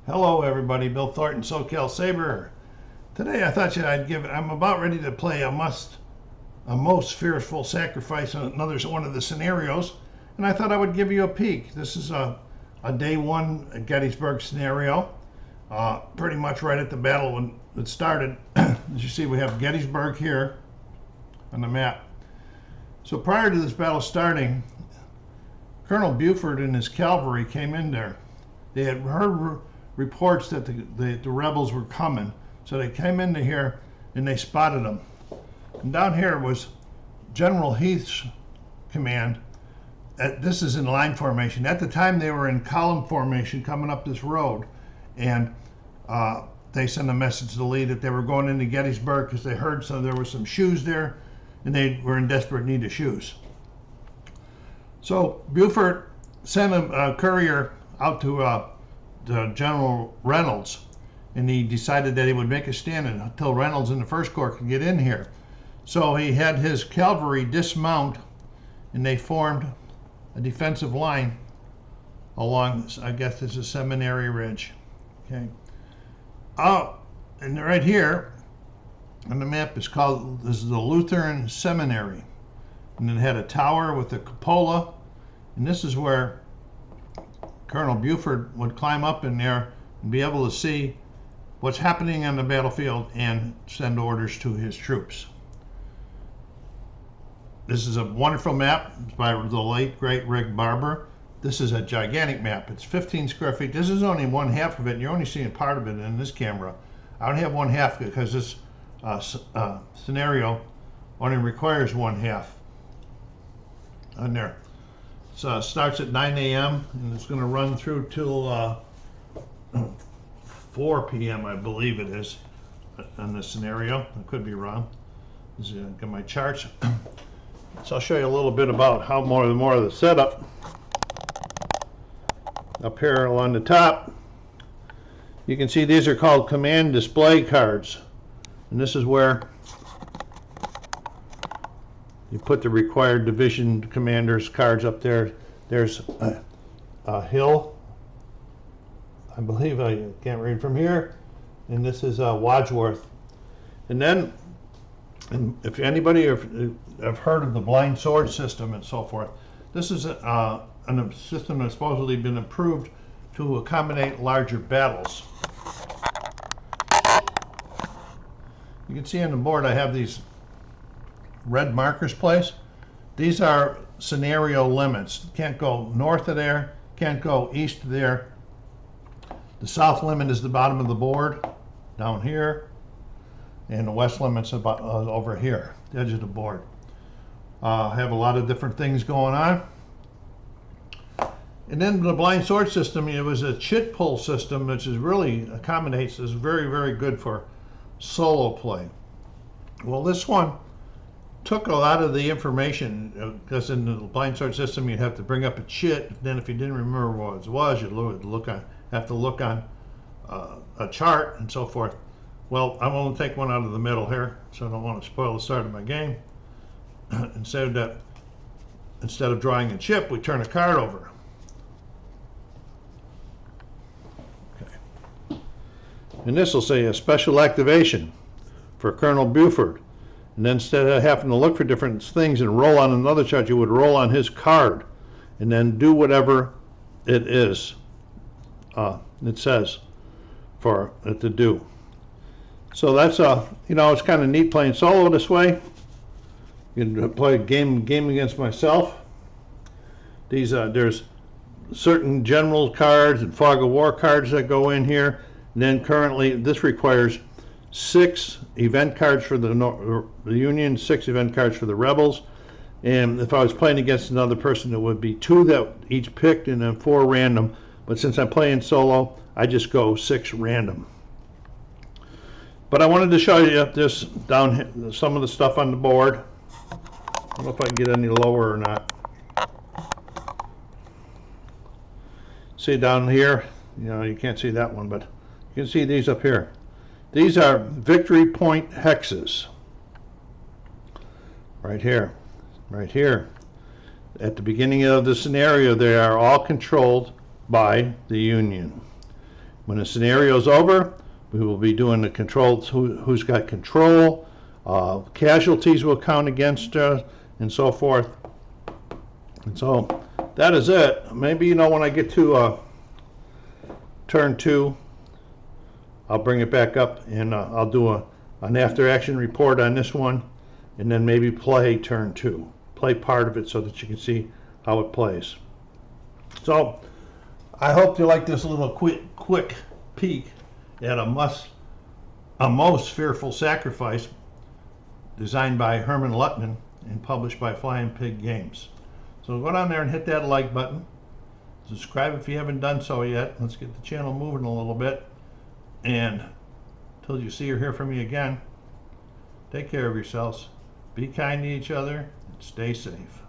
Hello everybody, Bill Thornton, SoCalSabre. Today I thought I'm about ready to play a most fearful sacrifice on another one of the scenarios, and I thought I would give you a peek. This is a day one Gettysburg scenario, pretty much right at the battle when it started. As you see, we have Gettysburg here on the map. So prior to this battle starting, Colonel Buford and his cavalry came in there. They had heard reports that the rebels were coming, so they came into here and they spotted them. And down here was General Heath's command. This is in line formation. At the time they were in column formation coming up this road, and they sent a message to Lee that they were going into Gettysburg because they heard there were some shoes there and they were in desperate need of shoes. So Buford sent a courier out to General Reynolds, and he decided that he would make a stand until Reynolds and the First Corps could get in here. So he had his cavalry dismount, and they formed a defensive line along, I guess this is Seminary Ridge. Okay. And right here on the map this is the Lutheran Seminary, and it had a tower with a cupola, and this is where Colonel Buford would climb up in there and be able to see what's happening on the battlefield and send orders to his troops. This is a wonderful map by the late, great Rick Barber. This is a gigantic map. It's 15 square feet. This is only one half of it, and you're only seeing part of it in this camera. I don't have one half because this scenario only requires one half on there. So it starts at 9 a.m. and it's going to run through till 4 p.m. I believe it is on this scenario. I could be wrong. Got my charts. So I'll show you a little bit about how more of the setup. Up here along the top, you can see these are called command display cards, and this is where you put the required division commanders' cards up there. There's a Hill, I believe, I can't read from here, and this is Wadsworth. And then, if anybody have heard of the blind sword system and so forth, this is a system that's supposedly been improved to accommodate larger battles. You can see on the board I have these red markers placed. These are scenario limits. Can't go north of there, can't go east of there. The south limit is the bottom of the board down here, and the west limit's about over here, the edge of the board. Have a lot of different things going on. And then the blind sword system, it was a chit pull system, which is really accommodates, is very, very good for solo play. Well, this one took a lot of the information, because in the blind sword system you'd have to bring up a chit. Then if you didn't remember what it was, you'd have to look on a chart and so forth. Well, I'm going to take one out of the middle here, so I don't want to spoil the start of my game. Instead of drawing a chip, we turn a card over. Okay. And this will say a special activation for Colonel Buford. And then instead of having to look for different things and roll on another chart, you would roll on his card and then do whatever it is it says for it to do. So that's it's kind of neat playing solo this way. You can play a game against myself. These there's certain general cards and fog of war cards that go in here. And then currently this requires 6 event cards for the Union, 6 event cards for the rebels. And if I was playing against another person, it would be 2 that each picked and then 4 random. But since I'm playing solo, I just go 6 random. But I wanted to show you this down some of the stuff on the board. I don't know if I can get any lower or not. See down here, you can't see that one, but you can see these up here. These are victory point hexes. Right here, right here. At the beginning of the scenario, they are all controlled by the Union. When the scenario's over, we will be doing the controls, who's got control, casualties will count against and so forth. And so that is it. Maybe, when I get to turn 2, I'll bring it back up and I'll do an after action report on this one, and then maybe play turn 2. Play part of it so that you can see how it plays. So I hope you like this little quick peek at a most fearful sacrifice designed by Hermann Luttman and published by Flying Pig Games. So go down there and hit that like button. Subscribe if you haven't done so yet. Let's get the channel moving a little bit. And until you see or hear from me again, take care of yourselves, be kind to each other, and stay safe.